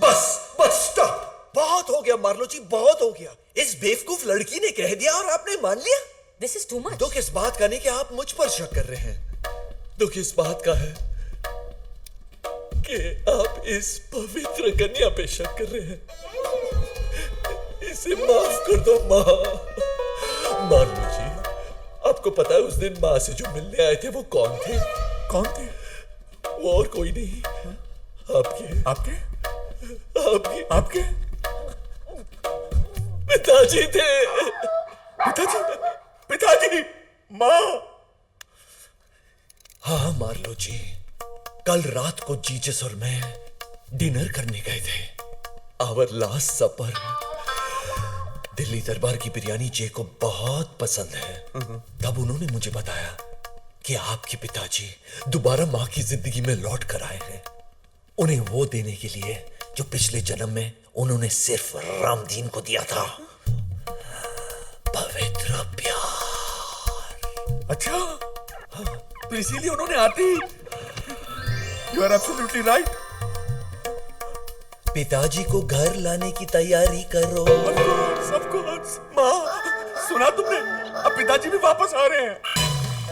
बस bus stop, बहुत हो गया मार्लो जी, बहुत हो गया। इस बेवकूफ लड़की ने कह दिया और आपने मान लिया। This is too much. दुख इस बात का नहीं कि आप मुझ पर शक कर रहे हैं, दुख इस बात का है कि आप इस पवित्र कन्या पे शक कर रहे हैं। इसे माफ कर दो माँ। मार्लो जी, आपको पता है उस दिन माँ से जो मिलने आए थे वो कौन थे? कौन थे? वो और कोई नहीं, आपके आपके आपके आपके पिताजी थे। पिताजी? पिताजी? माँ? हाँ मार्लो जी, कल रात को जीजस और मैं डिनर करने गए थे। आवर लास्ट सपर। दिल्ली दरबार की बिरयानी जे को बहुत पसंद है। तब उन्होंने मुझे बताया कि आपके पिताजी दोबारा माँ की जिंदगी में लौट कर आए हैं, उन्हें वो देने के लिए जो पिछले जन्म में उन्होंने सिर्फ रामदीन को दिया था, पवित्र प्यार। अच्छा, तो इसीलिए उन्होंने आते ही। You are absolutely right. पिताजी को घर लाने की तैयारी करो। Of course. माँ, सुना तुमने? अब पिताजी भी वापस आ रहे हैं।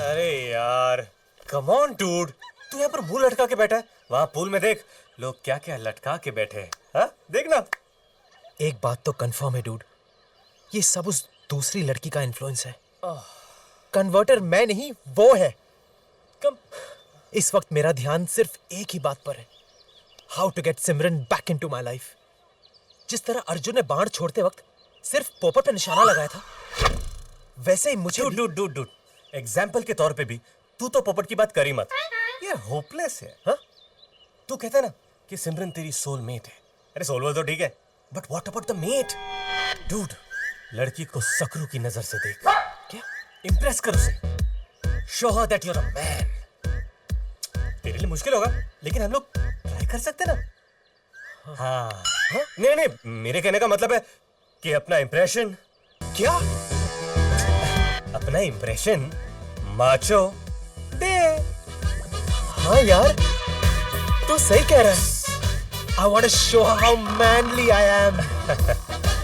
अरे यार, कम ऑन डूड, तू यहाँ पर मुंह लटका के बैठा है। वहाँ पूल में देख, लोग क्या क्या लटका के बैठे हैं। हाँ, देखना। एक बात तो कंफर्म है डूड, ये सब उस दूसरी लड़की का इन्फ्लुएंस है। कन्वर्टर मैं नहीं, वो है। कम। इस वक्त मेरा ध्यान सिर्फ एक ही बात पर है, how to get Simran back into my life. जिस तरह अर्जुन ने बाण छोड़ते वक्त सिर्फ पोपट पे निशाना लगाया था, वैसे ही मुझे डूड, एग्जाम्पल के तौर पे भी तू तो पोपट की बात करी मत। ये होपलेस है। हाँ, तू कहता है ना कि सिमरन तेरी सोलमेट है। अरे सोलमेट तो ठीक है, but what about the mate? Dude, लड़की को सकरू की नजर से देख। क्या? इंप्रेस कर उसे, show her that you are a man. तेरे लिए मुश्किल होगा, लेकिन हम लोग ट्राई कर सकते ना। हाँ, नहीं, मेरे कहने का मतलब है कि अपना इंप्रेशन। क्या? अपना इंप्रेशन माचो दे। हाँ यार, तू सही कह रहा है। I want to show how manly I am.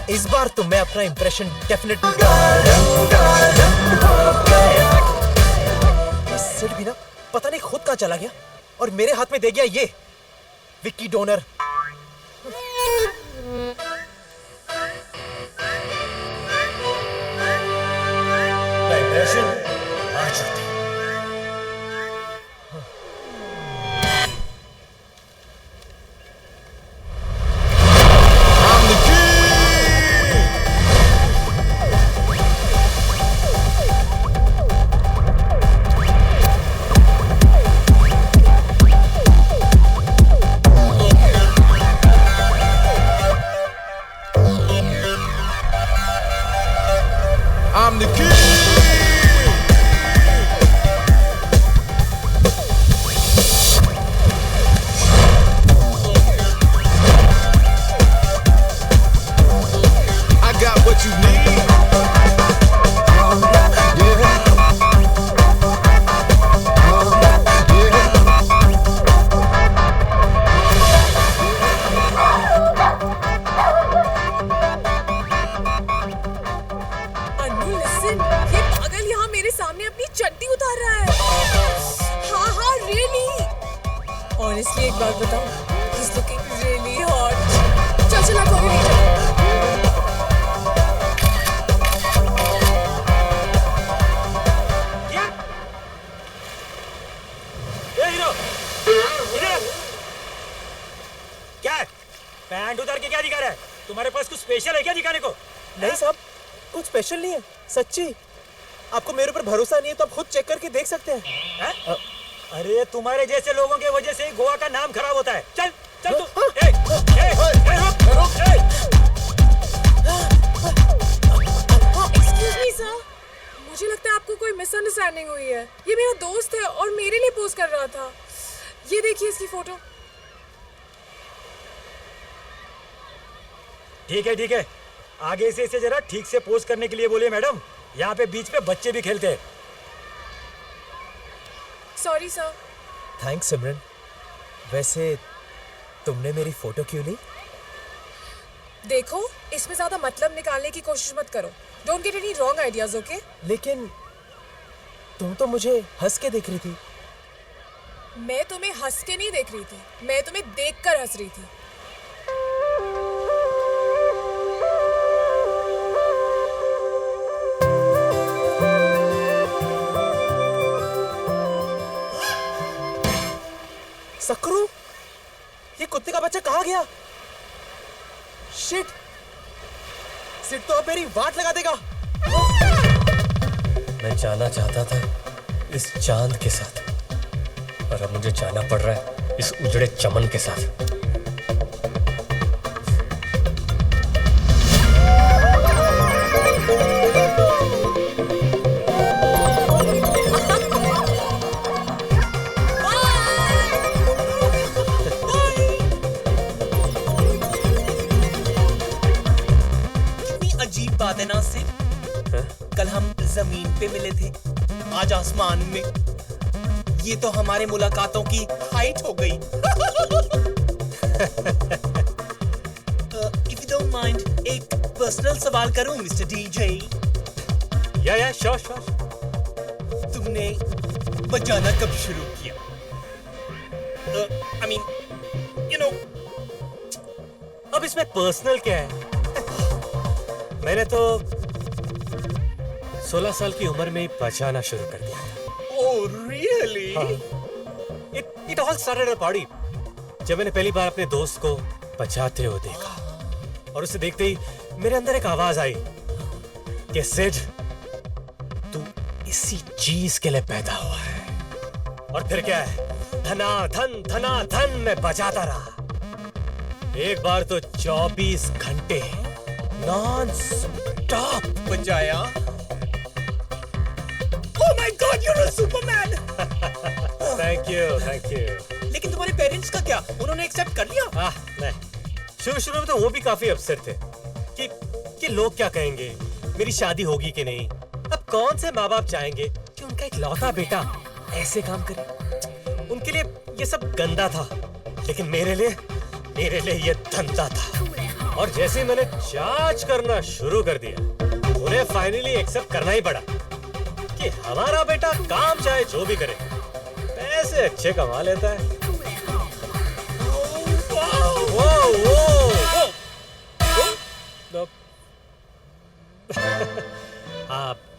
इस बार तो मैं अपना इंप्रेशन डेफिनेटली। सिर भी ना पता नहीं खुद कहाँ चला गया और मेरे हाथ में दे गया ये विक्की डोनर। इंप्रेशन आज होते। I'm the king. I got what you need. Anu listen, ये पागल यहाँ मेरे सामने अपनी चड्डी उतार रहा है। हाँ, रियली। ऑनेस्टली एक बात बताऊं, he's looking really hot. चल कॉफी ले जा। हीरो, इधर। क्या है? पैंट उतार के क्या दिखा रहा है? तुम्हारे पास कुछ स्पेशल है क्या दिखाने को? नहीं साहब, कुछ स्पेशल नहीं है, सच्ची। आपको मेरे ऊपर भरोसा नहीं है तो आप खुद चेक करके देख सकते हैं। अरे तुम्हारे जैसे लोगों की वजह से ही गोवा का नाम खराब होता है। चल चल तू। एक्सक्यूज मी सर, मुझे लगता है आपको कोई मिसअंडरस्टैंडिंग हुई है। ये मेरा दोस्त है और मेरे लिए पोस्ट कर रहा था। ये देखिए इसकी फोटो। ठीक है, आगे से इसे जरा ठीक से पोस्ट करने के लिए बोलिए मैडम। यहाँ पे बीच पे बच्चे भी खेलते हैं। Sorry sir. थैंक्स सिमरन। वैसे तुमने मेरी फोटो क्यों ली? देखो, इसमें ज्यादा मतलब निकालने की कोशिश मत करो. Don't get any wrong ideas, okay? लेकिन तुम तो मुझे हंस के देख रही थी. मैं तुम्हें हंस के नहीं देख रही थी. मैं तुम्हें देखकर हंस रही थी. सक्रू, ये कुत्ते का बच्चा कहाँ गया? शिट, सिट तो अब मेरी वाट लगा देगा. मैं जाना चाहता था इस चांद के साथ, और अब मुझे जाना पड़ रहा है इस उजड़े चमन के साथ. अजीब बात है ना सिर्फ, कल हम जमीन पे मिले थे, आज आसमान में. ये तो हमारे मुलाकातों की हाइट हो गई. इफ यू डोंट माइंड, एक पर्सनल सवाल करूं मिस्टर डीजे? या श्योर श्योर. तुमने बजाना कब शुरू किया? I mean, you know. अब इसमें पर्सनल क्या है? मैंने तो 16 साल की उम्र में ही बजाना शुरू कर दिया था. Oh really? It all started at a party. जब मैंने पहली बार अपने दोस्त को बजाते हुए देखा, और उसे देखते ही मेरे अंदर एक आवाज आई कि सिड, तू इसी चीज के लिए पैदा हुआ है. और फिर क्या है, धना धन मैं बजाता रहा. एक बार तो 24 घंटे नॉन स्टॉप बजाया. Oh my God, you're a Superman! Thank you. लेकिन तुम्हारे पेरेंट्स का क्या? उन्होंने एक्सेप्ट कर लिया? नहीं, शुरू में तो वो भी काफी अपसेट थे कि लोग क्या कहेंगे, मेरी शादी होगी कि नहीं. अब कौन से माँ बाप चाहेंगे कि उनका एक लौता बेटा ऐसे काम करे. उनके लिए ये सब गंदा था, लेकिन मेरे लिए ये धंधा था. और जैसे मैंने चार्ज करना शुरू कर दिया, उन्हें फाइनली एक्सेप्ट करना ही पड़ा कि हमारा बेटा काम चाहे जो भी करे, पैसे अच्छे कमा लेता है.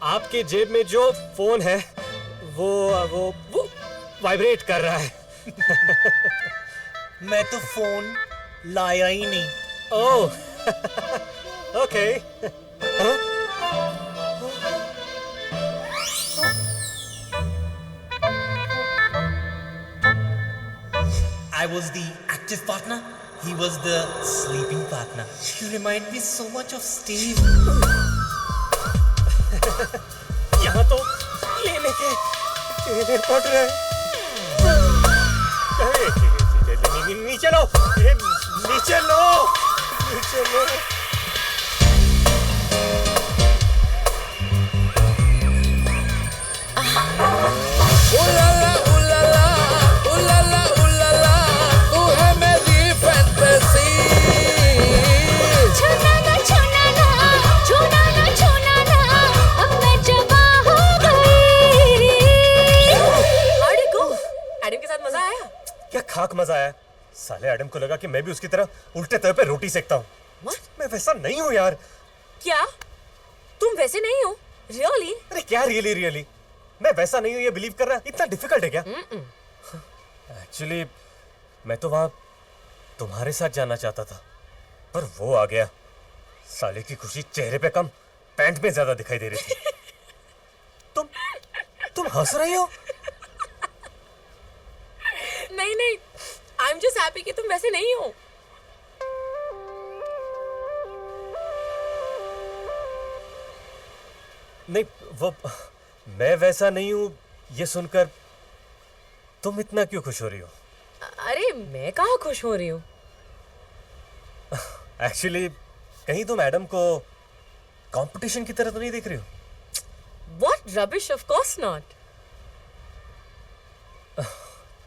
आपके जेब में जो फोन है वो वाइब्रेट कर रहा है. मैं तो फोन लाया ही नहीं. ओह, okay. I was the active partner. He was the sleeping partner. You remind me so much of Steve. यहाँ तो लेने पड़ रहे हैं. नीचे लो. तू है मेरी फैंटेसी. छूना ना, अब मैं जवा हो गई. How did it go? Adam के साथ मजा आया? क्या खाक मजा आया. साले एडम को लगा कि मैं भी उसकी तरह उल्टे तवे पे रोटी सेकता हूँ. मैं वैसा नहीं हूँ यार. क्या? तुम वैसे नहीं हो? Really? अरे क्या रियली मैं वैसा नहीं हूँ, ये बिलीव करना इतना डिफिकल्ट है क्या? एक्चुअली मैं तो वहां तुम्हारे साथ जाना चाहता था, पर वो आ गया. साले की खुशी चेहरे पे कम, पैंट में ज्यादा दिखाई दे रही थी. तुम हंस रही हो? नहीं, I'm just happy कि तुम वैसे नहीं हो. नहीं, वो मैं वैसा नहीं हूं ये सुनकर तुम इतना क्यों खुश हो रही हो? अरे मैं कहाँ खुश हो रही हूँ? एक्चुअली कहीं तुम एडम को कंपटीशन की तरह तो नहीं देख रही हो? What rubbish, of course not.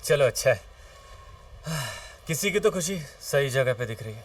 चलो अच्छा है, किसी की तो खुशी सही जगह पे दिख रही है.